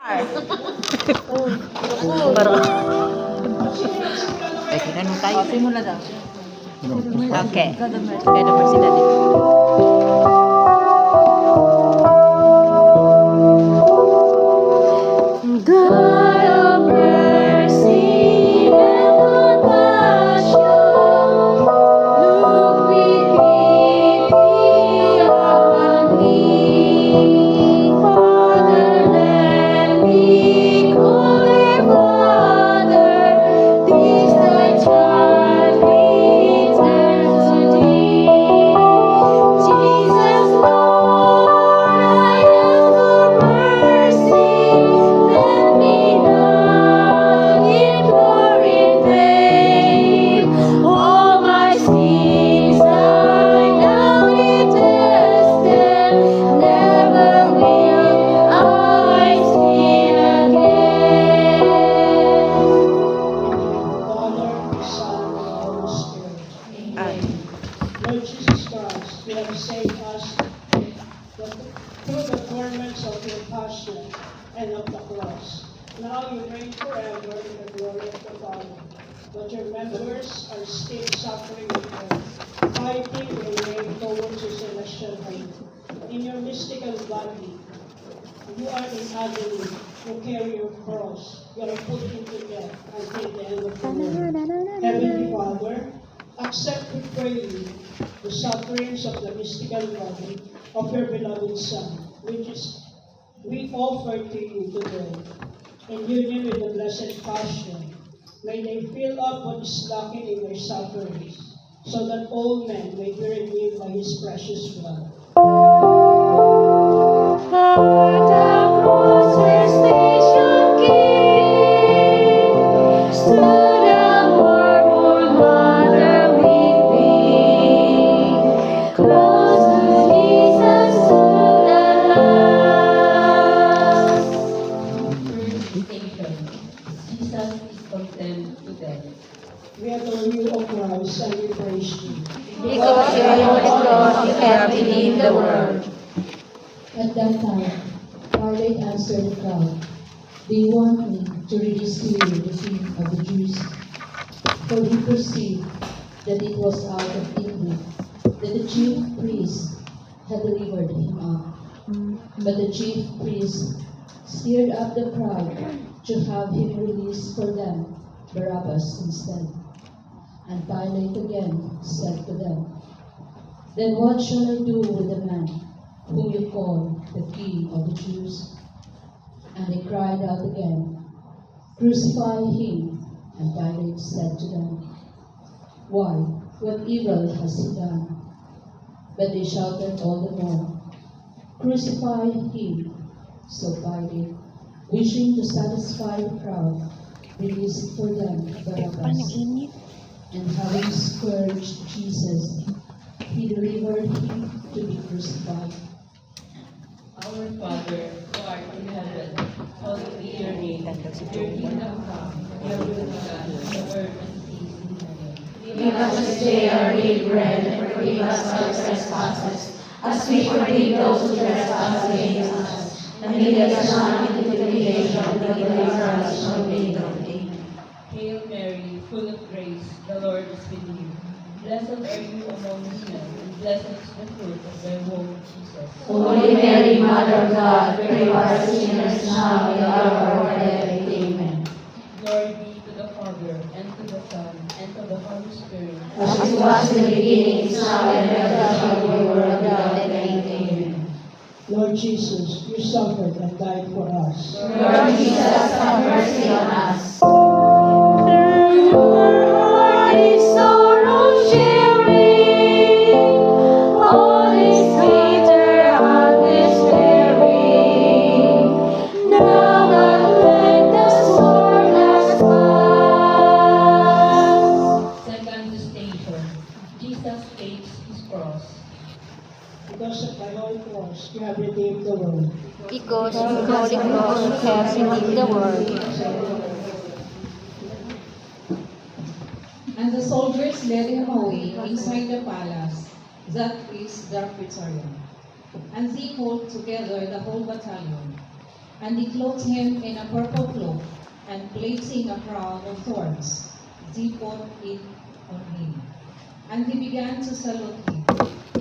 Baru. Baik, ganun tayo. Simula daw. Okay. Kaya naman sila din. God of mercy and compassion, look with pity upon me. Father, let me call thee Father, this thy child returns to thee. Jesus, Lord, I ask for mercy. Let me not implore in vain. All my sins I now detested. Never will I sin again. Father, Son, and Holy Spirit. Amen. Lord Jesus Christ, you have saved us through the torments of your passion and of the cross. Now you reign forever in the glory of the Father. But your members are still suffering on earth, fighting their way towards your celestial reign. In your mystical body, you are in agony, you carry your cross, you are put into death until the end of the world. Heavenly Father, accept, we pray you, the sufferings of the mystical body of your beloved Son, which is we offer to you today. In union with the Blessed Passion, may they fill up what is lacking in their sufferings, so that all men may be redeemed by his precious blood. The crucifixion King stood a marble mother weeping, close to Jesus stood the Lamb. Station. Jesus is condemned to death. We adore you, O Christ, and we praise you. Because your holy cross you have redeemed the world. At that time, Pilate answered the crowd, "They want me to release to you the king of the Jews." For he perceived that it was out of envy that the chief priests had delivered him up. But the chief priests stirred up the crowd to have him released for them Barabbas instead. And Pilate again said to them, "Then what shall I do with the man whom you call the King of the Jews?" And they cried out again, "Crucify him." And Pilate said to them, "Why, what evil has he done?" But they shouted all the more, "Crucify him." So Pilate, wishing to satisfy the crowd, released for them Barabbas. And having scourged Jesus, he delivered him to be crucified. Our Father, who art in heaven, hallowed be your name. Your kingdom come, your will be done, on earth as it is in heaven. Give us this day our daily bread, and forgive us our trespasses, as we forgive those who trespass against us. And lead us not into temptation, but deliver us from evil. Amen. Hail Mary, full of grace, the Lord is with you. Blessed are you among women, and blessed is the fruit of thy womb, Jesus. Holy Mary, Mother of God, pray for us sinners now and at the hour of our death. Amen. Glory be to the Father, and to the Son, and to the Holy Spirit. As it was in the beginning, is now, and ever shall be, world without end. Amen. Lord Jesus, you suffered and died for us. Lord Jesus, have mercy on us. Through your heart is sorrow sharing, all is bitter and despairing. Now that when the storm has passed, Second station. Jesus takes his cross. Because of thy holy cross, you have redeemed the world. because your holy cross has redeemed the world. And the soldiers led him away inside the palace, that is the praetorium. And they called together the whole battalion. And he clothed him in a purple cloak, and placing a crown of thorns, he put it on him. And he began to salute him,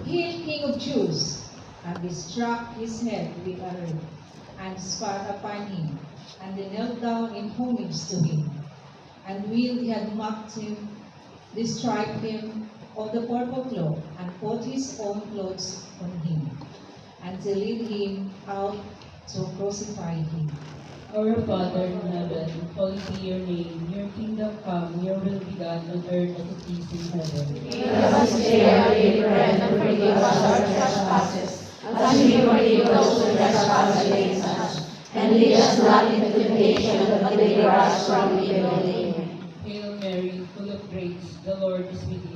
"Hail, King of Jews!" And they struck his head with a reed, and spat upon him, and they knelt down in homage to him. And when he had mocked him, they stripped him of the purple cloak, and put his own clothes on him, and they led him out to crucify him. Our Father in heaven, hallowed be your name. Your kingdom come, your will be done on earth as it is in heaven. Give us this day our daily bread, and forgive us our trespasses, as we forgive those who trespass against us. And lead us not into temptation, but deliver us from evil. Amen. Hail Mary, full of grace, the Lord is with you.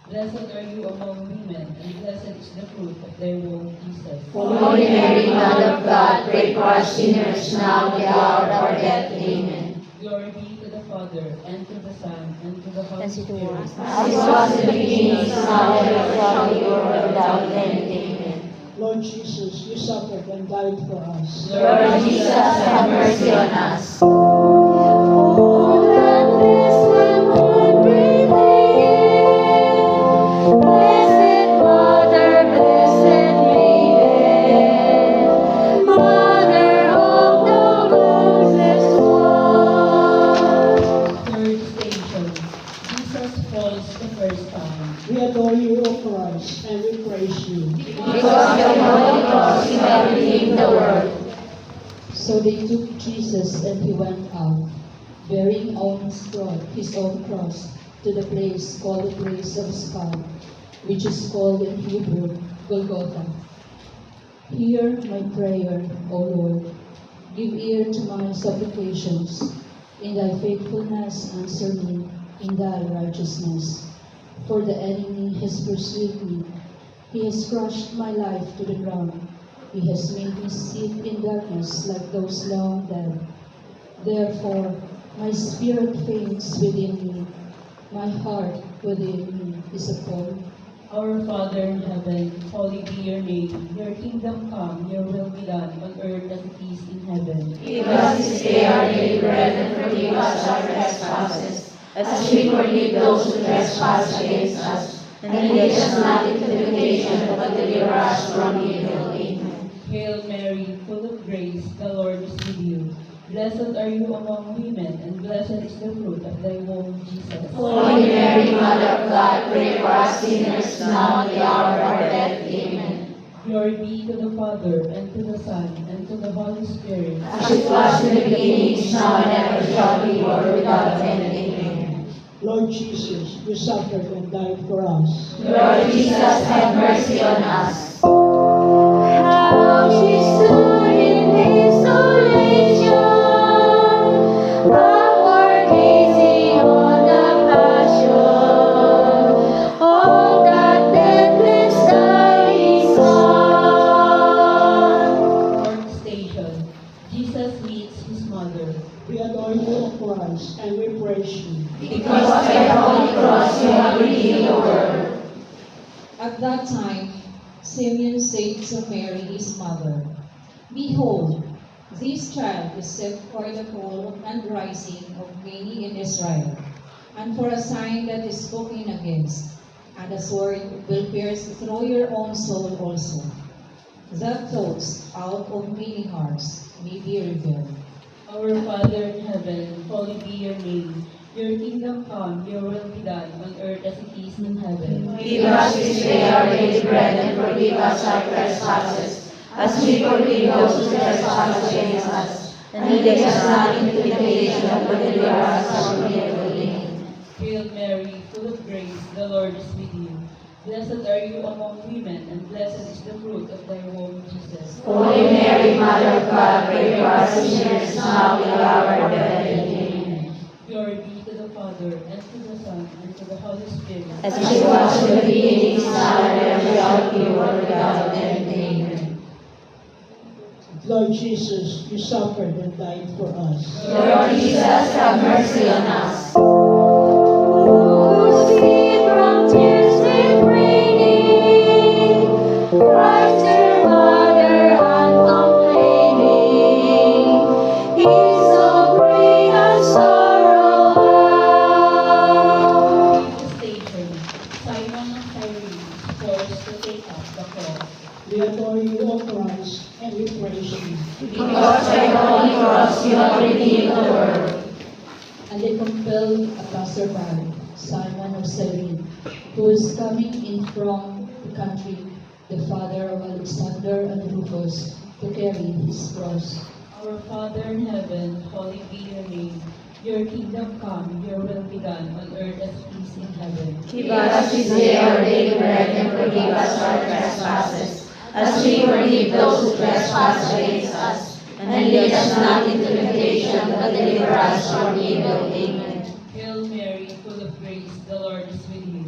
Blessed are you among women, and blessed is the fruit of thy womb, Jesus. Holy Mary, Mother of God, pray for us sinners now and at the hour of our death. Amen. Glory be to the Father, and to the Son, and to the Holy Spirit. As it was in the beginning, is now, and ever shall be, world without end. Amen. Lord Jesus, you suffered and died for us. Lord Jesus, have mercy on us. Oh, that this one would prevail. Blessed Mother, blessed Maiden, Mother of the roses one. Third station. Jesus falls the first time. We adore you, O Christ, and we praise you. Because your holy cross you have redeemed the world. So they took Jesus, and he went out, bearing on his own cross, to the place called the place of skull, which is called in Hebrew Golgotha. Hear my prayer, O Lord. Give ear to my supplications. In thy faithfulness answer me in thy righteousness. For the enemy has pursued me. He has crushed my life to the ground. He has made me sit in darkness like those long dead. Therefore, my spirit faints within me. My heart within me is appalled. Our Father in heaven, hallowed be your name. Your kingdom come, your will be done on earth as it is in heaven. Give us this day our daily bread, and forgive us our trespasses, as we forgive those who trespass against us. And lead us not into temptation, but deliver us from evil. Amen. Hail Mary, full of grace, the Lord is with you. Blessed are you among women, and blessed is the fruit of thy womb, Jesus. Holy Mary, Mother of God, pray for us sinners now and at the hour of our death. Amen. Glory be to the Father, and to the Son, and to the Holy Spirit. As it was in the beginning, is now, and ever shall be, world without end. Amen. Lord Jesus, you suffered and died for us. Lord Jesus, have mercy on us. How she stood in isolation, backward gazing on the passion, all that deathless dying Son. Fourth station. Jesus meets his mother. We adore you, O Christ, and we praise you. Because by the holy cross you have redeemed the world. At that time, Simeon said to Mary his mother, "Behold, this child is set for the fall and rising of many in Israel, and for a sign that is spoken against, and a sword will pierce through your own soul also, that thoughts out of many hearts may be revealed." Our Father in heaven, hallowed be your name. Your kingdom come, your will be done on earth as it is in heaven. Give us this day our daily bread, and forgive us our trespasses, as we forgive those who trespass against us. And lead us not into temptation, but deliver us from evil. Amen. Hail Mary, full of grace, the Lord is with you. Blessed are you among women, and blessed is the fruit of thy womb, Jesus. Holy Mary, Mother of God, pray for us sinners now and at the hour of our death. Amen. Glory be to the Father, and to the Son, and to the Holy Spirit. As it was in the beginning, is now, and ever shall be, world without end. Amen. Lord Jesus, you suffered and died for us. Lord Jesus, have mercy on us. Who see from tears refraining, Christ your mother uncomplaining, cross you have redeemed the world. And they compelled a passerby, Simon of Cyrene, who was coming in from the country, the father of Alexander and Rufus, to carry his cross. Our Father in heaven, holy be your name. Your kingdom come, your will be done on earth as it is in heaven. Give us this day our daily bread, and forgive us our trespasses, as we forgive those who trespass against us. And lead us not into temptation, but deliver us from evil. Amen. Hail Mary, full of grace, the Lord is with you.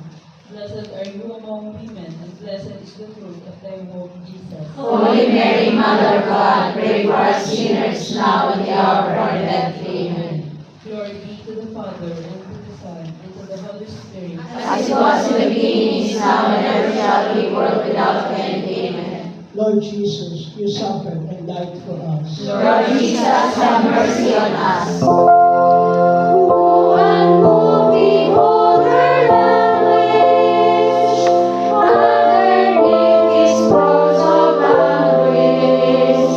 Blessed are you among women, and blessed is the fruit of thy womb, Jesus. Holy Mary, Mother of God, pray for us sinners now and the hour of our death. Amen. Glory be to the Father, and to the Son, and to the Holy Spirit. As it was in the beginning, is now, and ever shall be, world without end. Amen. Lord Jesus, you suffered and died for us. Lord Jesus, have mercy on us. Who unmoved behold her language, underneath this cross of anguish,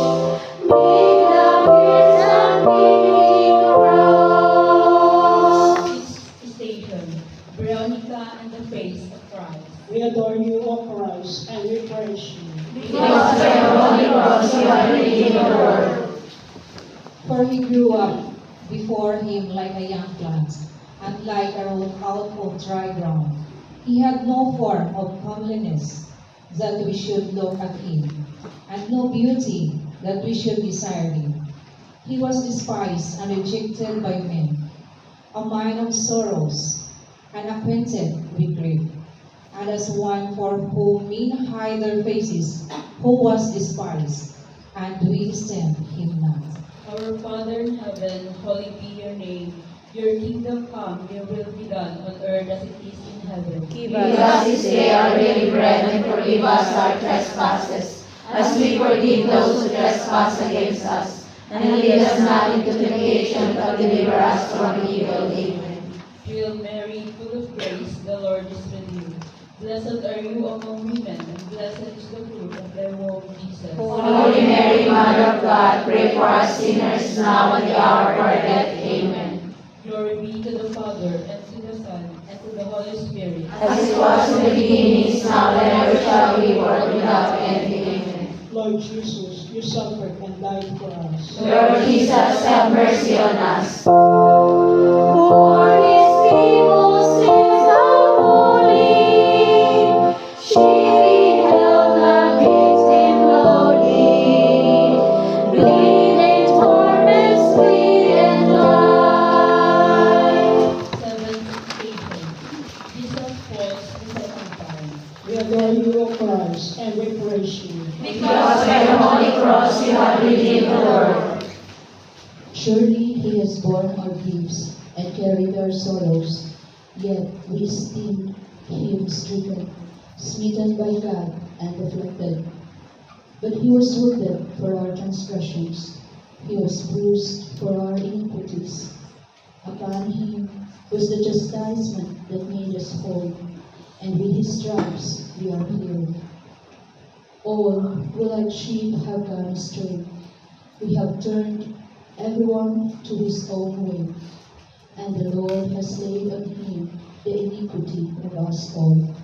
beneath the pierced and bleeding cross. Station, Veronica and the face of Christ. We adore you, O Christ, and we praise you. Because by the holy cross you have redeemed the world. For he grew up before him like a young plant, and like a root out of dry ground. He had no form of comeliness that we should look at him, and no beauty that we should desire him. He was despised and rejected by men, a man of sorrows, and acquainted with grief. And as one for whom men hide their faces, who was despised, and we esteem him not. Our Father in heaven, holy be your name. Your kingdom come, your will be done on earth as it is in heaven. Give us this day our daily bread, and forgive us our trespasses, as we forgive those who trespass against us. And lead us not into temptation, but deliver us from evil. Amen. Hail Mary, full of grace, the Lord is with you. Blessed are you among women, and blessed is the fruit of thy womb, Jesus. Holy Mary, Mother of God, pray for us sinners now and the hour of our death. Amen. Glory be to the Father, and to the Son, and to the Holy Spirit. As it was in the beginning, is now, and ever shall be, world without end. Amen. Lord Jesus, you suffered and died for us. Lord Jesus, have mercy on us. For his people sins are holy, she beheld the victim lowly, bleeding torments, sweet and light. Seventh station, Jesus falls the second time. We adore you, O Christ, and we praise you. Because by the holy cross you have redeemed the world. Surely he has borne our griefs and carried our sorrows, yet we esteemed him stricken, smitten by God, and afflicted. But he was wounded for our transgressions, he was bruised for our iniquities. Upon him was the chastisement that made us whole, and with his stripes we are healed. All who like sheep have gone astray. We have turned everyone to his own way, and the Lord has laid on him the iniquity of us all.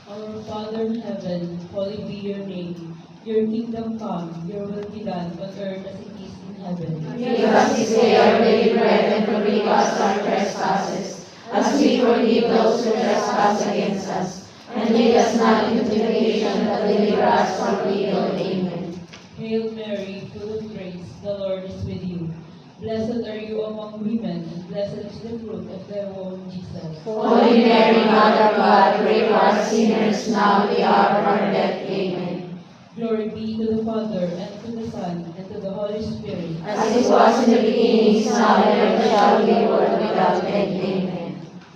Our Father in heaven, holy be your name. Your kingdom come, your will be done on earth as it is in heaven. Give us this day our daily bread, and forgive us our trespasses, as we forgive those who trespass against us. And lead us not into temptation, but deliver us from evil. Amen. Hail Mary, full of grace, the Lord is with you. Blessed are you among women, and blessed is the fruit of thy womb, Jesus. Holy Mary, Mother of God, pray for us sinners now and the hour of our death. Amen. Glory be to the Father, and to the Son, and to the Holy Spirit. As it was in the beginning, is now, and ever shall be, world without end. Amen.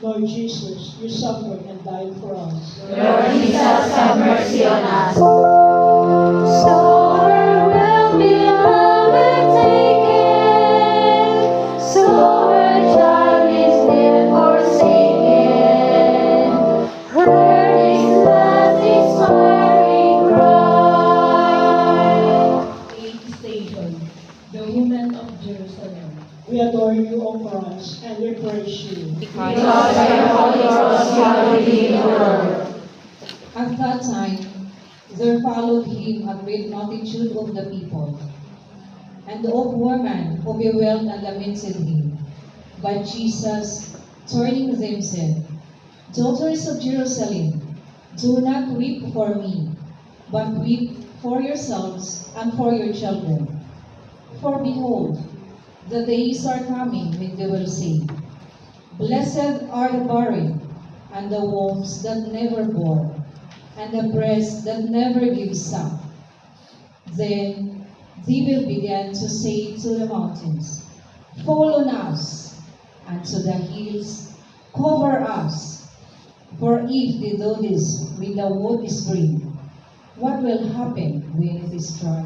Lord Jesus, you suffered and died for us. Lord Jesus, have mercy on us. So her will beloved taken, so her child is there forsaken, heard his last inspiring cry. Eighth station, the woman of Jerusalem. Jerusalem. We adore you, O Christ, and we praise you. Because by the Holy Cross you have redeemed the world. At that time, there followed him a great multitude of the people, and of women who bewailed and lamented him. But Jesus, turning to them, said, Daughters of Jerusalem, do not weep for me, but weep for yourselves and for your children. For behold, the days are coming when they will say, Blessed are the barren, and the wombs that never bore, and the breast that never gives suck. Then they will begin to say to the mountains, Fall on us, and to the hills, cover us. For if they do this when the wood is green, what will happen when it is dry?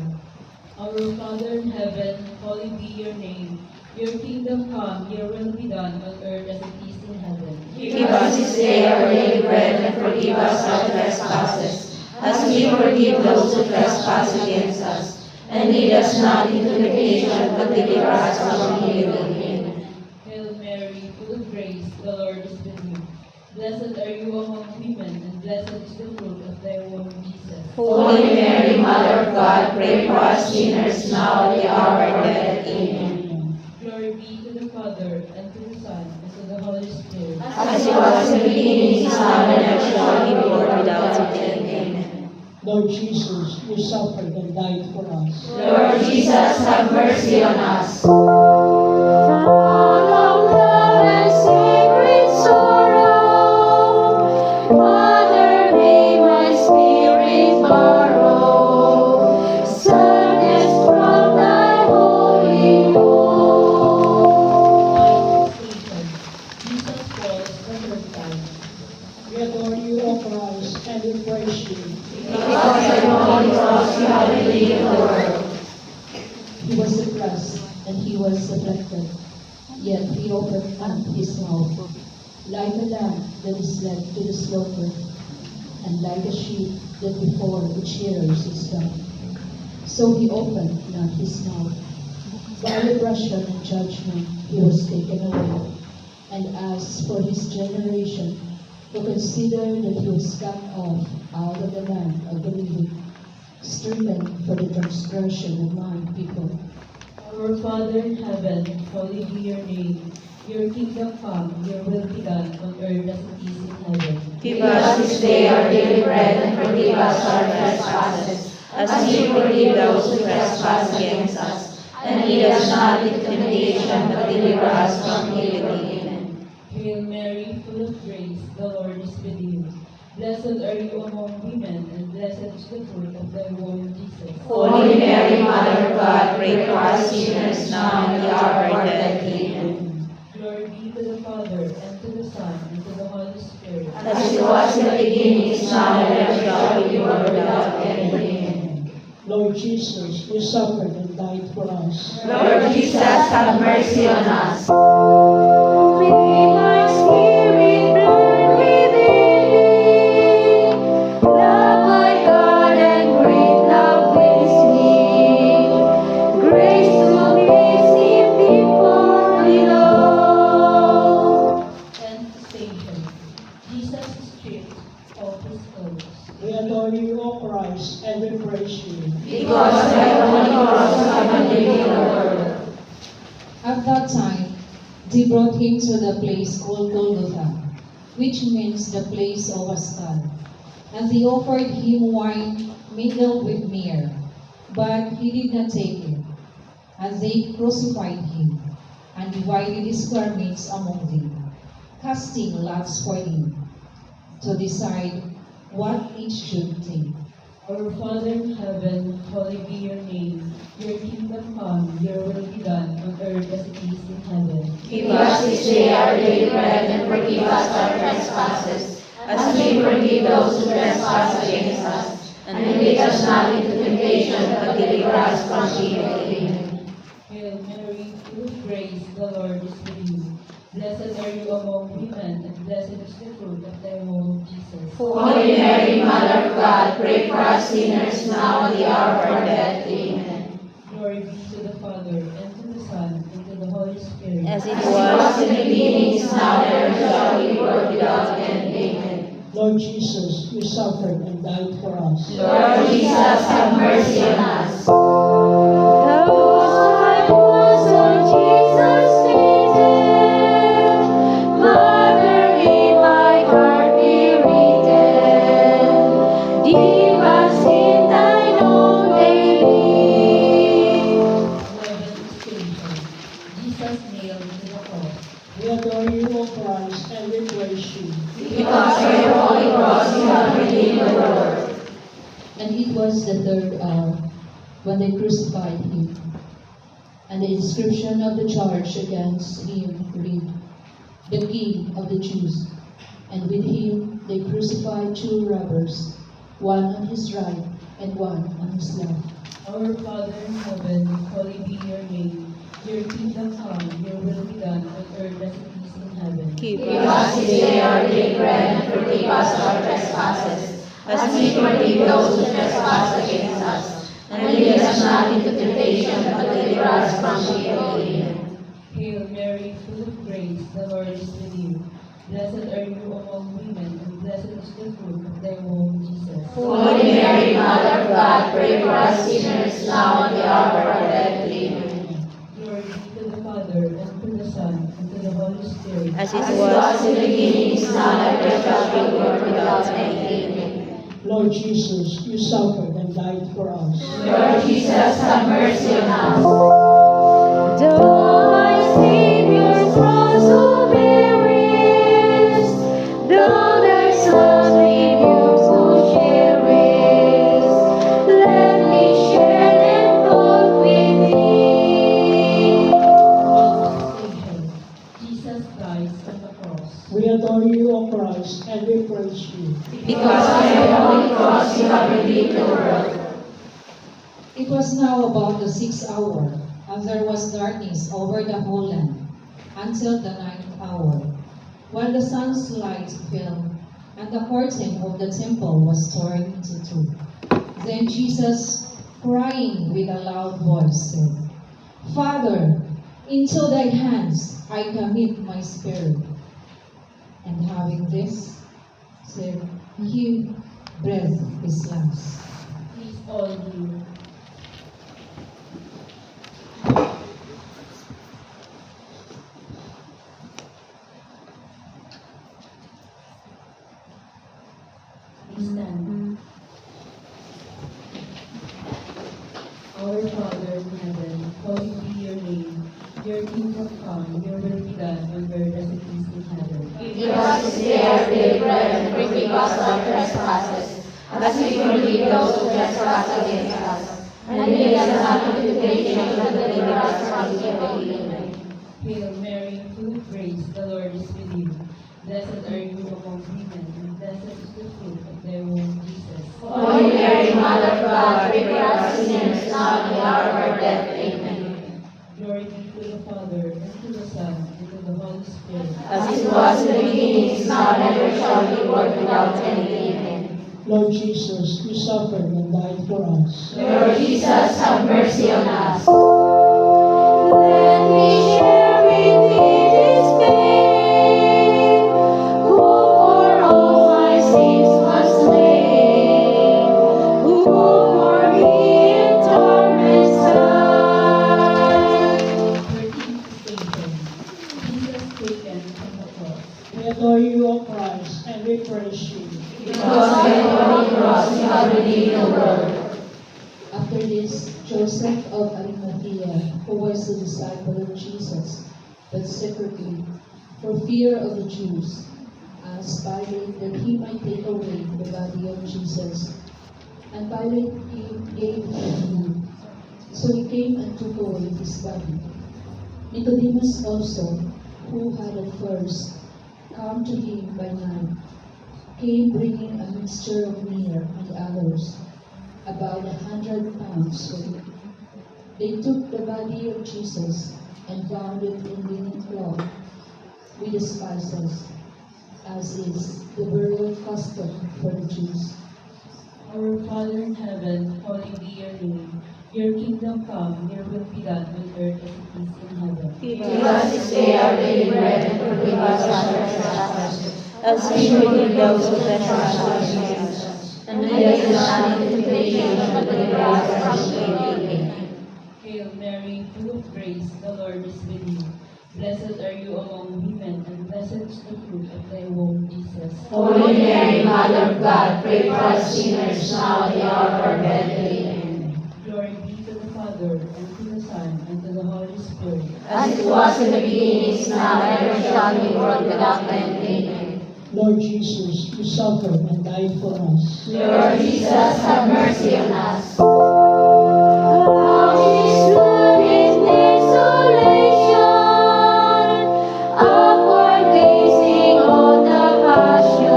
Our Father in heaven, hallowed be your name. Your kingdom come, your will be done on earth as it is in heaven. Give us this day our daily bread, and forgive us our trespasses, as we forgive those who trespass against us. And lead us not into temptation, but deliver us from evil. Amen. Hail Mary, full of grace, the Lord is with you. Blessed are you among women, and blessed is the fruit of thy womb, Jesus. Holy Mary, Mother of God, pray for us sinners now at the hour of our death. Amen. Glory be to the Father, and to the Son, and to the Holy Spirit. As it was in the beginning, is now, and ever shall be, world without end. Amen. Lord Jesus, you suffered and died for us. Lord Jesus, have mercy on us. Full of love and sacred sorrow, Mother, may my spirit borrow sadness from thy holy home. Jesus falls the third time. We adore you, O Christ, and we praise you. Because by the Holy Cross you have redeemed the world. He was oppressed and he was afflicted, yet he opened not his mouth. Like a lamb that is led to the slaughter, and like a sheep that before its shearers is dumb, so he opened not his mouth. By oppression and judgment he was taken away. And as for his generation, who consider that he was cut off out of the land of the living, stricken for the transgression of my people. Our Father in heaven, hallowed be your name. Your kingdom come, your will be done on earth as it is in heaven. Give us this day our daily bread, and forgive us our trespasses, as we forgive those who trespass against us. And lead us not into temptation, but deliver us from evil. Amen. Hail Mary, full of grace, the Lord is with you. Blessed are you among women, and blessed is the fruit of thy womb, Jesus. Holy Mary, Mother of God, pray for us sinners now and at the hour of our death. Amen. Glory be to the Father, and to the Son, and to the Holy Spirit. As it was in the beginning, is now, and ever shall be, world without end. Amen. Lord Jesus, you suffered and died for us. Lord Jesus, have mercy on us. May my spirit burn within me. Love my God and great love wins me. Grace to please Him before me, Lord. And Satan, Jesus stripped of his clothes. We adore you, O Christ, and we praise you. Because by the Holy Cross you have redeemed the world. At that time, they brought him to the place called Golgotha, which means the place of a skull. And they offered him wine mingled with myrrh, but he did not take it. And they crucified him, and divided his garments among them, casting lots for him, to decide what each should take. Our Father in heaven, hallowed be your name. Your kingdom come, your will be done on earth as it is in heaven. Give us this day our daily bread, and forgive us our trespasses, as we forgive those who trespass against us. And lead us not into temptation, but deliver us from evil. Amen. Hail Mary, full of grace, the Lord is with you. Blessed are you among women, and blessed is the fruit of thy womb, Jesus. Holy Mary, Mother of God, pray for us sinners now and at the hour of our death. Amen. Glory be to the Father, and to the Son, and to the Holy Spirit. As it was in the beginning, is now, and ever shall be, world without end. Amen. Lord Jesus, you suffered and died for us. Lord Jesus, have mercy on us. Those was on Jesus needed, Mother in my heart be written, Divas in thine own baby. 11th station. Jesus nailed to the cross. We adore you, O Christ, and we praise you. Because by your holy cross you have redeemed the world. And it was the third hour when they crucified him. And the inscription of the charge against him read, "The King of the Jews." And with him they crucified two robbers, one on his right and one on his left. Our Father in heaven, holy be your name. Your kingdom come, your will be done on earth as it is in heaven. Give us this day our daily bread, and forgive us our trespasses, as we forgive those who trespass against us. And lead us not into temptation, but deliver us from evil. Amen. Hail Mary, full of grace, the Lord is with you. Blessed are you among women, and blessed is the fruit of thy womb, Jesus. Holy Mary, Mother of God, pray for us sinners, now and the hour of our death. Amen. Glory be to the Father, and to the Son, and to the Holy Spirit. As it was in the beginning, is now, and ever shall be, world without end. Amen. Lord Jesus, you suffered and died for us. Lord Jesus, have mercy on us. Though my Savior's cross who bearest, though thy Son's rebukes who sharest, let me share them both with thee. 12th station. Jesus dies on the cross. We adore you, O Christ, and we praise you. Because by your holy cross you have redeemed the world. It was now about the 6th hour, and there was darkness over the whole land, until the 9th hour, when the sun's light fell, and the curtain of the temple was torn into two. Then Jesus, crying with a loud voice, said, Father, into thy hands I commit my spirit. And having this, said, he breathed his last. Please all you. Please stand. Our Father in heaven, holy be your name. Your kingdom come, your will be done on earth as it is in heaven. Give us this day our daily bread, and forgive us our trespasses, as we forgive those who trespass against us. And lead us not into temptation, but deliver us from evil. Amen. Hail Mary, full of grace, the Lord is with you. Blessed are you among women, and blessed is the fruit of thy womb, Jesus. Holy Mary, Mother of God, pray for us sinners, now and the hour of our death. Amen. Glory be to the Father, and to the Son, and to the Holy Spirit. As it was in the beginning, is now, and ever shall be, world without end. Amen. Lord Jesus, you suffered and died for us. Lord Jesus, have mercy on us. Let me share with thee this pain, who for all my sins was slain, who for me in torments died. 13th station. Jesus taken from the cross. We adore you, O Christ, and we praise you. Because by your holy cross you have redeemed the world. After this, Joseph of Arimathea, who was a disciple of Jesus, but secretly, for fear of the Jews, asked Pilate that he might take away the body of Jesus. And Pilate gave him leave. So he came and took away his body. Nicodemus also, who had at first come to him by night, came bringing a mixture of myrrh and aloes, about 100 pounds weight. They took the body of Jesus and bound it in linen cloth with the spices, as is the burial custom for the Jews. Our Father in heaven, holy be your name. Your kingdom come, your will be done on earth as it is in heaven. Give us this day our daily bread, and forgive us our trespasses, as we forgive those who trespass against us. And lead us not into temptation, but deliver us from evil. Amen. Hail Mary, full of grace, the Lord is with you. Blessed are you among women, and blessed is the fruit of thy womb, Jesus. Holy Mary, Mother of God, pray for us sinners, now and at the hour of our death. Amen. Glory be to the Father, and to the Son, and to the Holy Spirit. As it was in the beginning, is now, and ever shall be, world without end. Amen. Lord Jesus, you suffered and died for us. Lord Jesus, have mercy on us. How is one in desolation, upward gazing on the passion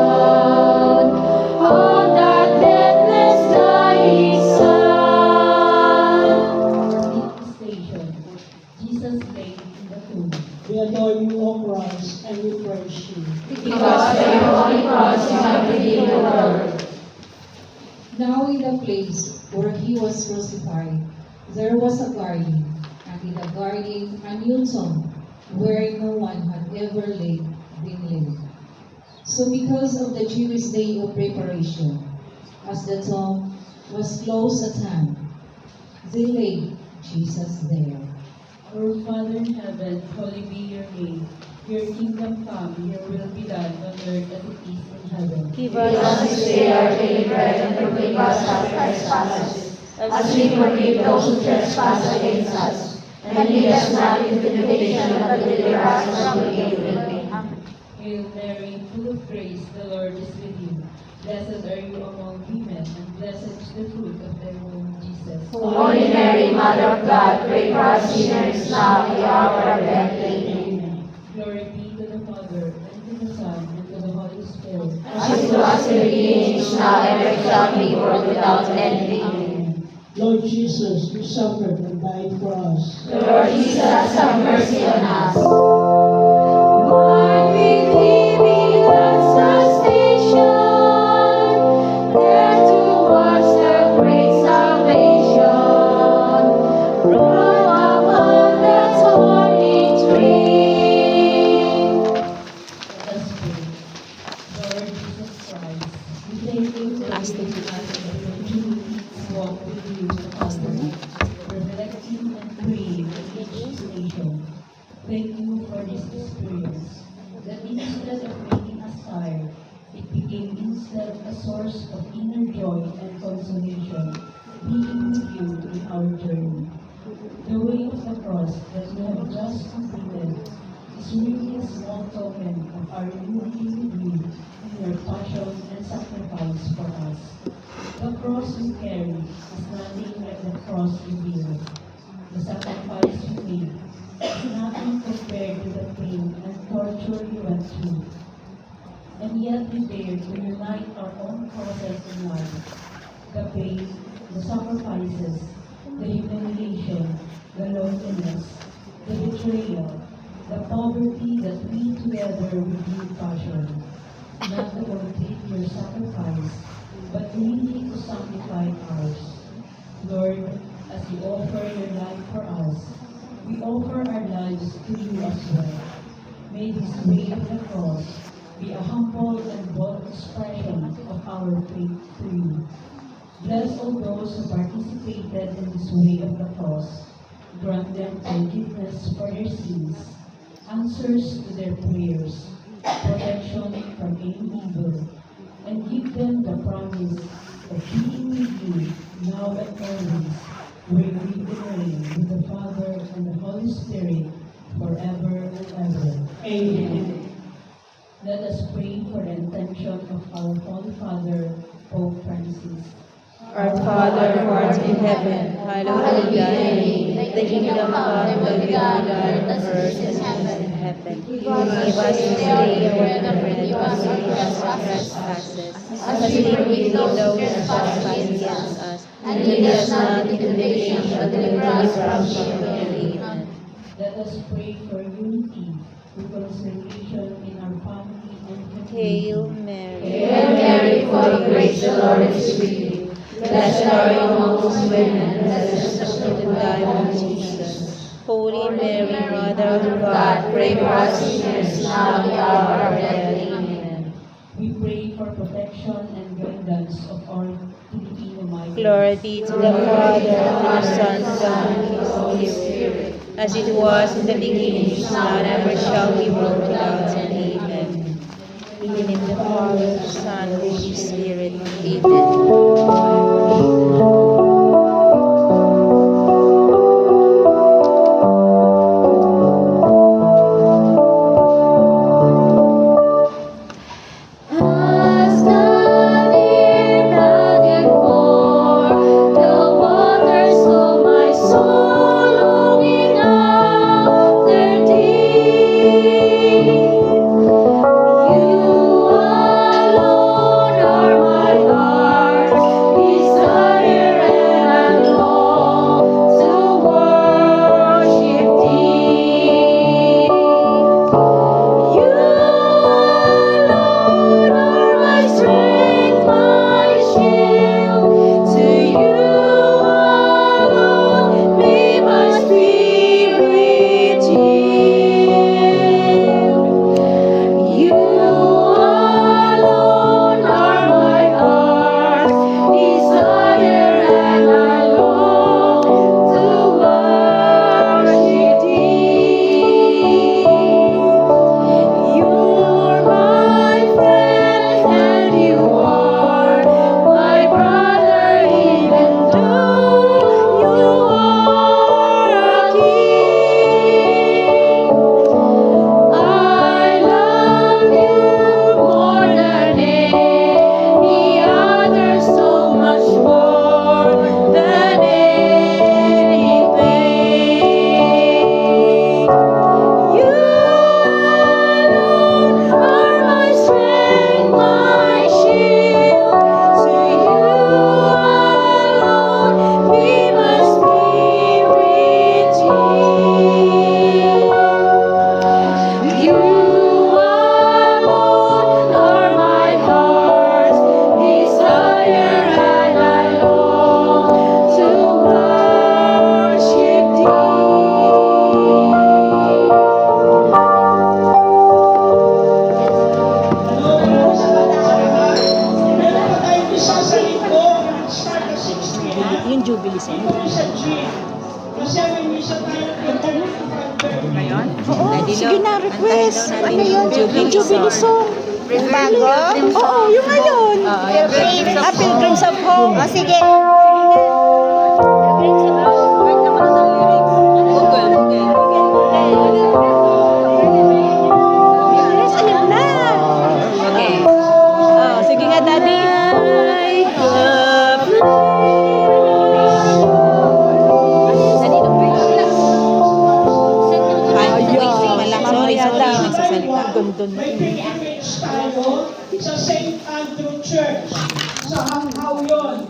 of that deathless dying Son. Station. Jesus lay in the tomb. We adore you, O Christ, and we praise you. Because by your holy cross you have redeemed the world. Now in the place where he was crucified, there was a garden, and in the garden a new tomb, where no one had ever been laid. So because of the Jewish day of preparation, as the tomb was close at hand, they laid Jesus there. Our Father in heaven, holy be your name. Your kingdom come, your will be done on earth as it is in heaven. Give us this day our daily bread, and forgive us our trespasses, as we forgive those who trespass against us. And lead us not into temptation, but deliver us from evil. Amen. Hail Mary, full of grace, the Lord is with you. Blessed are you among women, and blessed is the fruit of thy womb, Jesus. Holy Mary, Mother of God, pray for us sinners, now and at the hour of our death. Amen. Glory be to the Father, and to the Son, and to the Holy Spirit. As it was in the beginning, is now, and ever shall be, world without end. Amen. Lord Jesus, you suffered and died for us. Lord Jesus, have mercy on us. Lord, with thee be the station, there to watch the great salvation, wrought upon that holy tree. Let us pray. Lord Jesus Christ, we thank you for giving us the opportunity to walk with you, Father, reflecting and praying in each nation. Thank you for this experience, that instead of making us tired, it became instead a source of inner joy and consolation, being with you in our journey. The way of the cross that we have just completed is really a small token of our unity with you in your passion and sacrifice for us. The cross we carry is nothing like the cross you bear. The sacrifice you made is nothing compared to the pain and torture you went through. And yet we dare to unite our own crosses in life. The pain, the sacrifices, the humiliation, the loneliness, the betrayal, the poverty that we together with you passion. Not to complete your sacrifice, but really to sanctify ours. Lord, as you offer your life for us, we offer our lives to you as well. May this way of the cross be a humble and bold expression of our faith to you. Bless all those who participated in this way of the cross. Grant them forgiveness for their sins, answers to their prayers, protection from any evil, and give them the promise of being with you now and always, where you live and reign with the Father and the Holy Spirit forever and ever. Amen. Let us pray for the intention of our Holy Father, Pope Francis. Our Father who art in heaven, hallowed be thy name. Thy kingdom come, thy will be done on earth as it is in heaven. Give us this day our bread and forgive us our trespasses, as we forgive those who trespass against us. And lead us not into temptation, but deliver us from evil. Amen. Let us pray for unity, reconciliation in our family and community. Hail Mary, Hail Mary, full of grace, the Lord is with you. Blessed are you amongst women, and blessed is the fruit of thy womb, Jesus. Holy Mary, Mother of God, pray for us sinners, now and at the hour of our death. Amen. We pray for protection and guidance of our King Almighty. Glory be to the Father, and to the Son, and to the Holy Spirit, as it was in the beginning, is now, and ever shall be, world without end. Amen. In the name of the Father, the Son, and the Holy Spirit. Amen. As the deer panted for the waters, so my soul longing after thee. You alone are my heart's desire, and I long to worship thee. You alone are my strength, my shield. To you alone may my spirit yield. You alone are my heart's desire, and I long to worship thee. You're my friend, and you are my brother, even though you are a king. I love you more than any other, so much more than anything. You alone are my strength, my shield. To you alone be my spirit yield. You alone are my heart's desire, and I long to worship Ano, maraming salamat sa lahat. Meron pa tayong isa sa linggo, start na 6 p.m. Yung Jubilee Song. Dito sa gym. Kasi may misa tayo ngayon? Sige na, request. Ano yun? Yung Jubilee Song. Yung bago? Oo, yung ngayon. Pilgrims of Hope. Sige. Pilgrims of Hope. Yes, ayun na. Okay. Sige nga, Daddy. Sorry, nagsasalita. May pilgrimage tayo sa St. Andrew Church. Sa Hanghaw yun.